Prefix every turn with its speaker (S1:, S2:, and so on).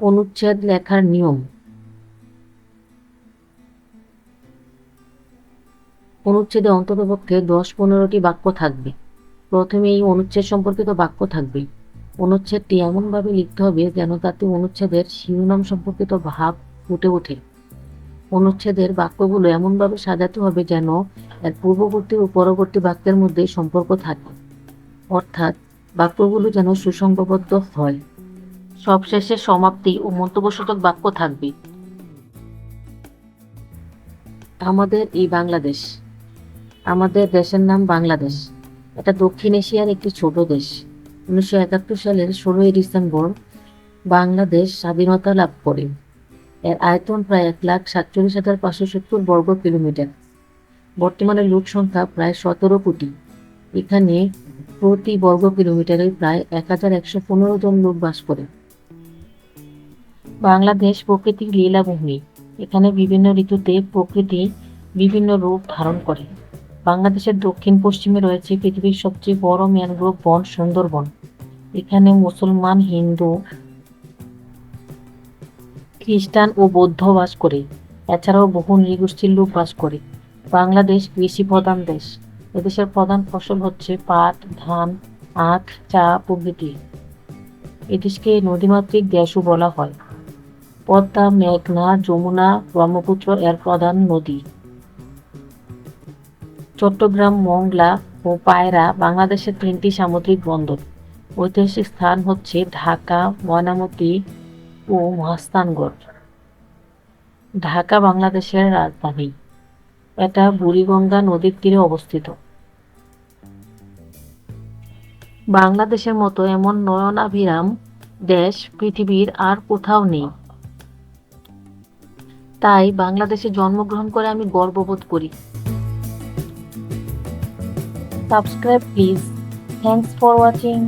S1: অনুচ্ছেদ লেখার নিয়ম। অনুচ্ছেদে অন্ততপক্ষে ১০-১৫টি বাক্য থাকবে। প্রথমে এই অনুচ্ছেদ সম্পর্কিত বাক্য থাকবে। অনুচ্ছেদটি এমনভাবে লিখতে হবে যেন তাতে অনুচ্ছেদের শিরোনাম সম্পর্কিত ভাব ফুটে ওঠে। অনুচ্ছেদের বাক্যগুলো এমনভাবে সাজাতে হবে যেন এর পূর্ববর্তী ও পরবর্তী বাক্যের মধ্যে সম্পর্ক থাকে, অর্থাৎ বাক্যগুলো যেন সুসংবদ্ধ হয়। সবশেষে সমাপ্তি ও মন্তব্যসূচক বাক্য থাকবে। আমাদের এই বাংলাদেশ। আমাদের দেশের নাম বাংলাদেশ। এটা দক্ষিণ এশিয়ার একটি ছোট দেশ। ১৯৭১ সালের ১৬ই ডিসেম্বর বাংলাদেশ স্বাধীনতা লাভ করে। এর আয়তন প্রায় ১,৪৭,৫৭০ বর্গ কিলোমিটার। বর্তমানে লোক সংখ্যা প্রায় ১৭ কোটি। এখানে প্রতি বর্গ কিলোমিটারে প্রায় ১,১১৫ জন লোক বাস করে। বাংলাদেশ প্রকৃতির লীলাভূমি। এখানে বিভিন্ন ঋতুতে প্রকৃতি বিভিন্ন রূপ ধারণ করে। বাংলাদেশের দক্ষিণ পশ্চিমে রয়েছে পৃথিবীর সবচেয়ে বড় ম্যানগ্রোভ বন সুন্দরবন। এখানে মুসলমান, হিন্দু, খ্রিস্টান ও বৌদ্ধ বাস করে। এছাড়াও বহু নৃগোষ্ঠীর লোক বাস করে। বাংলাদেশ কৃষি প্রধান দেশ। এদেশের প্রধান ফসল হচ্ছে পাট, ধান, আখ, চা প্রভৃতি। এদেশকে নদীমাতৃক দেশও বলা হয়। পদ্মা, মেঘনা, যমুনা, ব্রহ্মপুত্র এর প্রধান নদী। চট্টগ্রাম, মোংলা ও পায়রা বাংলাদেশের ৩টি সামুদ্রিক বন্দর। ঐতিহাসিক স্থান হচ্ছে ঢাকা, ময়নামতি ও মহাস্থানগড়। ঢাকা বাংলাদেশের রাজধানী। এটা বুড়িগঙ্গা নদীর তীরে অবস্থিত। বাংলাদেশের মতো এমন নয়নাভিরাম দেশ পৃথিবীর আর কোথাও নেই। তাই বাংলাদেশে জন্মগ্রহণ করে আমি গর্ববোধ করি। Subscribe please. Thanks for watching.